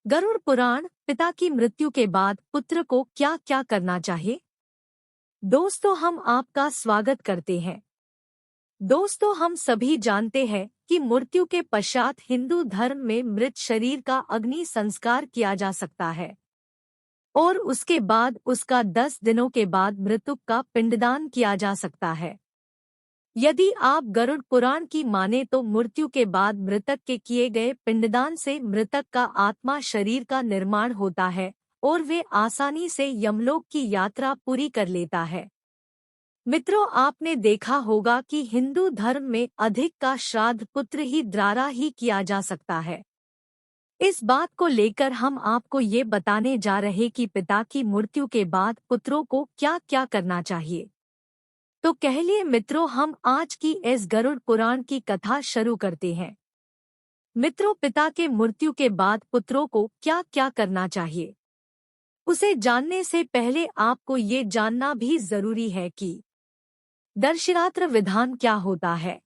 गरुड़ पुराण। पिता की मृत्यु के बाद पुत्र को क्या क्या करना चाहिए। दोस्तों, हम आपका स्वागत करते हैं। दोस्तों, हम सभी जानते हैं कि मृत्यु के पश्चात हिंदू धर्म में मृत शरीर का अग्नि संस्कार किया जा सकता है और उसके बाद उसका 10 दिनों के बाद मृतक का पिंडदान किया जा सकता है। यदि आप गरुड़ पुराण की माने तो मृत्यु के बाद मृतक के किए गए पिंडदान से मृतक का आत्मा शरीर का निर्माण होता है और वे आसानी से यमलोक की यात्रा पूरी कर लेता है। मित्रों, आपने देखा होगा कि हिंदू धर्म में अधिक का श्राद्ध पुत्र ही द्वारा ही किया जा सकता है। इस बात को लेकर हम आपको ये बताने जा रहे कि पिता की मृत्यु के बाद पुत्रों को क्या क्या करना चाहिए। तो कहलिए मित्रों, हम आज की इस गरुड़ पुराण की कथा शुरू करते हैं। मित्रों, पिता के मृत्यु के बाद पुत्रों को क्या क्या करना चाहिए, उसे जानने से पहले आपको ये जानना भी जरूरी है कि दर्शनात्र विधान क्या होता है।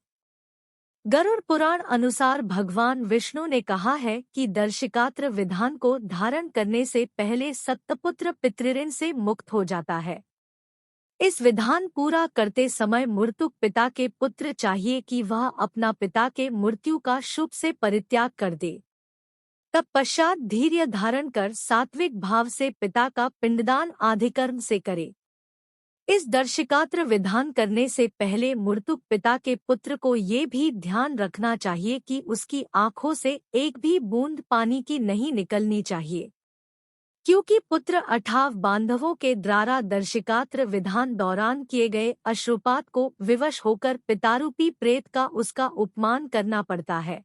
गरुड़ पुराण अनुसार भगवान विष्णु ने कहा है कि दर्शिकात्र विधान को धारण करने से पहले सत्पुत्र पितृऋण से मुक्त हो जाता है। इस विधान पूरा करते समय मृतक पिता के पुत्र चाहिए कि वह अपना पिता के मृत्यु का शुभ से परित्याग कर दे। तत्पश्चात धैर्य धारण कर सात्विक भाव से पिता का पिंडदान आधिकर्म से करे। इस दर्शिकात्र विधान करने से पहले मृतक पिता के पुत्र को ये भी ध्यान रखना चाहिए कि उसकी आंखों से एक भी बूंद पानी की नहीं निकलनी चाहिए, क्योंकि पुत्र अठाव बांधवों के द्वारा दर्शिकात्र विधान दौरान किए गए अश्रुपात को विवश होकर पितारूपी प्रेत का उसका उपमान करना पड़ता है।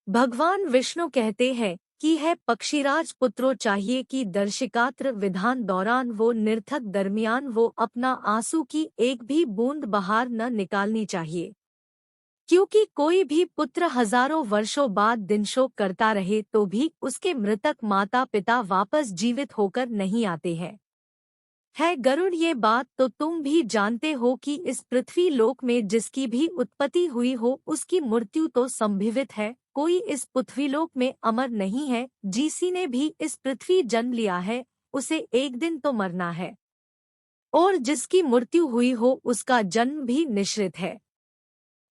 भगवान विष्णु कहते हैं कि है पक्षीराज पुत्रों चाहिए कि दर्शिकात्र विधान दौरान वो निरर्थक दरमियान वो अपना आंसू की एक भी बूंद बाहर न निकालनी चाहिए, क्योंकि कोई भी पुत्र हजारों वर्षों बाद दिन शोक करता रहे तो भी उसके मृतक माता पिता वापस जीवित होकर नहीं आते हैं। है गरुड़, ये बात तो तुम भी जानते हो कि इस पृथ्वी लोक में जिसकी भी उत्पत्ति हुई हो उसकी मृत्यु तो संभवित है। कोई इस पृथ्वीलोक में अमर नहीं है। जिसी ने भी इस पृथ्वी जन्म लिया है उसे एक दिन तो मरना है, और जिसकी मृत्यु हुई हो उसका जन्म भी निश्चित है।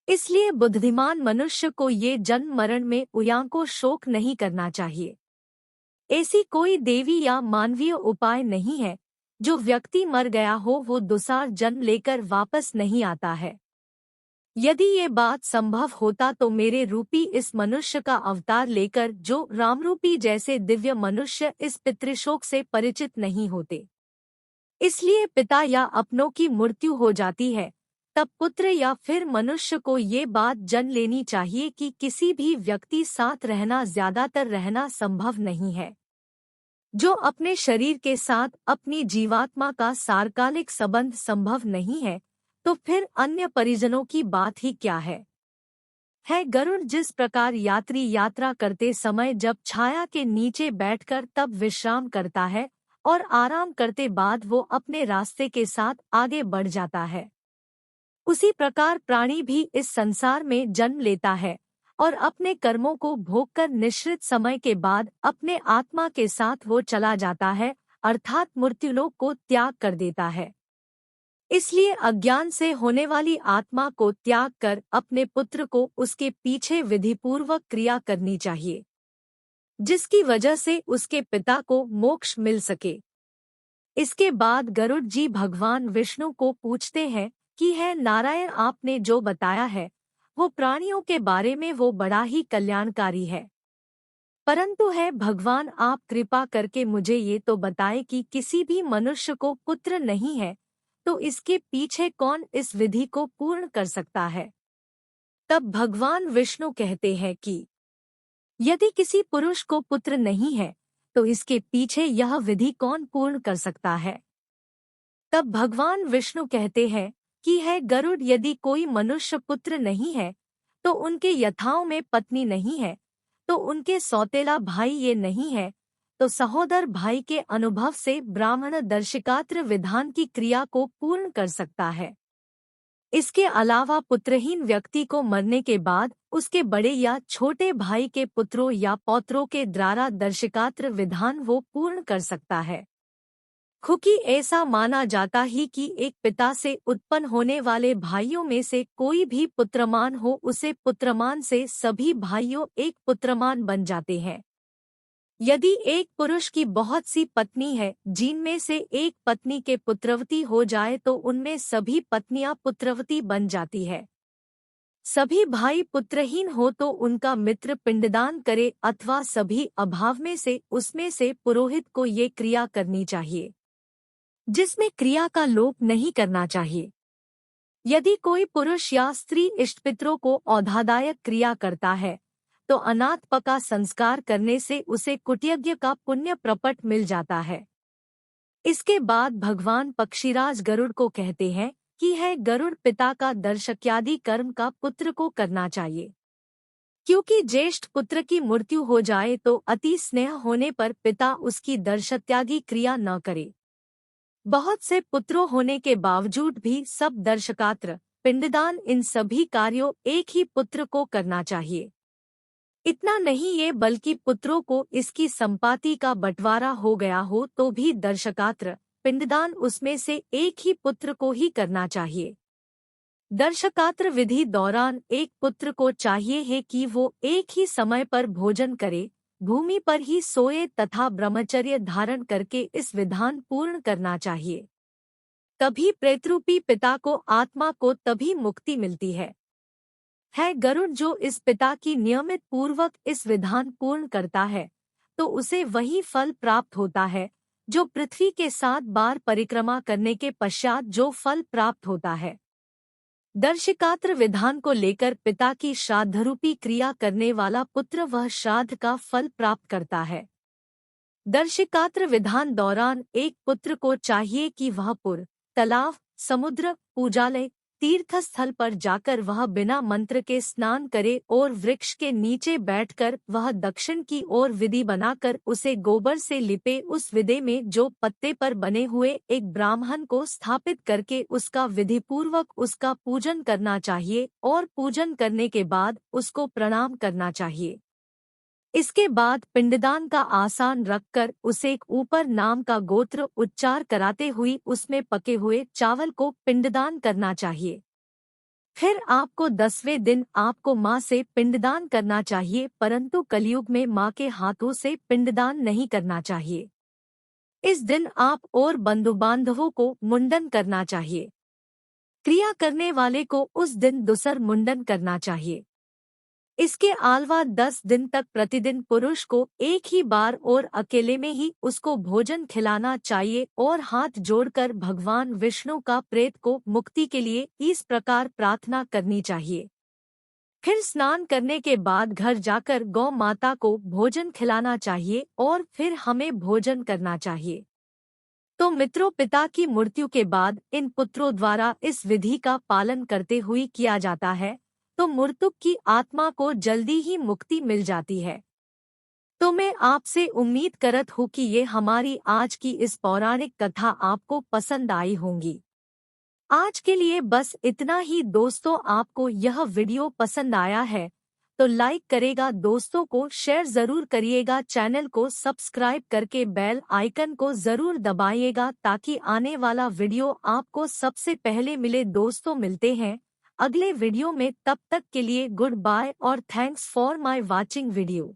इसलिए बुद्धिमान मनुष्य को ये जन्म मरण में उयांको शोक नहीं करना चाहिए। ऐसी कोई देवी या मानवीय उपाय नहीं है जो व्यक्ति मर गया हो वो दूसरा जन्म लेकर वापस नहीं आता है। यदि ये बात संभव होता तो मेरे रूपी इस मनुष्य का अवतार लेकर जो रामरूपी जैसे दिव्य मनुष्य इस पितृशोक से परिचित नहीं होते। इसलिए पिता या अपनों की मृत्यु हो जाती है तब पुत्र या फिर मनुष्य को ये बात जान लेनी चाहिए कि किसी भी व्यक्ति साथ रहना ज्यादातर रहना संभव नहीं है। जो अपने शरीर के साथ अपनी जीवात्मा का सार्वकालिक संबंध संभव नहीं है तो फिर अन्य परिजनों की बात ही क्या है। गरुड़, जिस प्रकार यात्री यात्रा करते समय जब छाया के नीचे बैठकर तब विश्राम करता है और आराम करते बाद वो अपने रास्ते के साथ आगे बढ़ जाता है, उसी प्रकार प्राणी भी इस संसार में जन्म लेता है और अपने कर्मों को भोगकर निश्चित समय के बाद अपने आत्मा के साथ वो चला जाता है, अर्थात मृत्युलोक को त्याग कर देता है। इसलिए अज्ञान से होने वाली आत्मा को त्याग कर अपने पुत्र को उसके पीछे विधिपूर्वक क्रिया करनी चाहिए, जिसकी वजह से उसके पिता को मोक्ष मिल सके। इसके बाद गरुड़ जी भगवान विष्णु को पूछते हैं कि है नारायण, आपने जो बताया है वो प्राणियों के बारे में वो बड़ा ही कल्याणकारी है, परंतु है भगवान आप कृपा करके मुझे ये तो बताएं कि किसी भी मनुष्य को पुत्र नहीं है तो इसके पीछे कौन इस विधि को पूर्ण कर सकता है। तब भगवान विष्णु कहते हैं कि यदि किसी पुरुष को पुत्र नहीं है तो इसके पीछे यह विधि कौन पूर्ण कर सकता है। तब भगवान विष्णु कहते हैं कि है गरुड़, यदि कोई मनुष्य पुत्र नहीं है तो उनके यथाओं में पत्नी नहीं है तो उनके सौतेला भाई ये नहीं है तो सहोदर भाई के अनुभव से ब्राह्मण दर्शिकात्र विधान की क्रिया को पूर्ण कर सकता है। इसके अलावा पुत्रहीन व्यक्ति को मरने के बाद उसके बड़े या छोटे भाई के पुत्रों या पौत्रों के द्वारा दर्शकात्र विधान वो पूर्ण कर सकता है। क्योंकि ऐसा माना जाता ही कि एक पिता से उत्पन्न होने वाले भाइयों में से कोई भी पुत्रमान हो, उसे पुत्रमान से सभी भाइयों एक पुत्रमान बन जाते हैं। यदि एक पुरुष की बहुत सी पत्नी है जिनमें से एक पत्नी के पुत्रवती हो जाए तो उनमें सभी पत्नियां पुत्रवती बन जाती है। सभी भाई पुत्रहीन हो तो उनका मित्र पिंडदान करे अथवा सभी अभाव में से उसमें से पुरोहित को ये क्रिया करनी चाहिए, जिसमें क्रिया का लोप नहीं करना चाहिए। यदि कोई पुरुष या स्त्री इष्टपितरों को औधादायक क्रिया करता है तो अनाथ का संस्कार करने से उसे कुटयज्ञ का पुण्य प्रपट मिल जाता है। इसके बाद भगवान पक्षीराज गरुड़ को कहते हैं कि है गरुड़ पिता का दर्शक्यादि कर्म का पुत्र को करना चाहिए, क्योंकि ज्येष्ठ पुत्र की मृत्यु हो जाए तो अति स्नेह होने पर पिता उसकी दर्शत्यागी क्रिया न करे। बहुत से पुत्रों होने के बावजूद भी सब दर्शकात्र पिंडदान इन सभी कार्यों एक ही पुत्र को करना चाहिए। इतना नहीं ये बल्कि पुत्रों को इसकी संपत्ति का बंटवारा हो गया हो तो भी दर्शकात्र पिंडदान उसमें से एक ही पुत्र को ही करना चाहिए। दर्शकात्र विधि दौरान एक पुत्र को चाहिए है कि वो एक ही समय पर भोजन करे, भूमि पर ही सोए तथा ब्रह्मचर्य धारण करके इस विधान पूर्ण करना चाहिए। तभी प्रेतरूपी पिता को आत्मा को तभी मुक्ति मिलती है गरुड़ जो इस पिता की नियमित पूर्वक इस विधान पूर्ण करता है तो उसे वही फल प्राप्त होता है जो पृथ्वी के 7 बार परिक्रमा करने के पश्चात जो फल प्राप्त होता है। दर्शिकात्र विधान को लेकर पिता की श्राद्धरूपी क्रिया करने वाला पुत्र वह श्राद्ध का फल प्राप्त करता है। दर्शिकात्र विधान दौरान एक पुत्र को चाहिए कि वह पुर, तालाब, समुद्र, पूजालय, तीर्थ स्थल पर जाकर वह बिना मंत्र के स्नान करे और वृक्ष के नीचे बैठकर वह दक्षिण की ओर विधि बनाकर उसे गोबर से लिपे उस विधि में जो पत्ते पर बने हुए एक ब्राह्मण को स्थापित करके उसका विधिपूर्वक उसका पूजन करना चाहिए और पूजन करने के बाद उसको प्रणाम करना चाहिए। इसके बाद पिंडदान का आसन रखकर उसे ऊपर नाम का गोत्र उच्चार कराते हुए उसमें पके हुए चावल को पिंडदान करना चाहिए। फिर आपको 10वें दिन आपको माँ से पिंडदान करना चाहिए, परंतु कलयुग में माँ के हाथों से पिंडदान नहीं करना चाहिए। इस दिन आप और बंधु बांधवों को मुंडन करना चाहिए। क्रिया करने वाले को उस दिन दूसर मुंडन करना चाहिए। इसके अलावा 10 दिन तक प्रतिदिन पुरुष को एक ही बार और अकेले में ही उसको भोजन खिलाना चाहिए और हाथ जोड़कर भगवान विष्णु का प्रेत को मुक्ति के लिए इस प्रकार प्रार्थना करनी चाहिए। फिर स्नान करने के बाद घर जाकर गौ माता को भोजन खिलाना चाहिए और फिर हमें भोजन करना चाहिए। तो मित्रों, पिता की मृत्यु के बाद इन पुत्रों द्वारा इस विधि का पालन करते हुए किया जाता है तो मृतक की आत्मा को जल्दी ही मुक्ति मिल जाती है। तो मैं आपसे उम्मीद करत हूँ कि ये हमारी आज की इस पौराणिक कथा आपको पसंद आई होंगी। आज के लिए बस इतना ही दोस्तों। आपको यह वीडियो पसंद आया है तो लाइक करेगा, दोस्तों को शेयर जरूर करिएगा, चैनल को सब्सक्राइब करके बेल आइकन को जरूर दबाइएगा ताकि आने वाला वीडियो आपको सबसे पहले मिले। दोस्तों, मिलते हैं अगले वीडियो में, तब तक के लिए गुड बाय और thanks for my watching video.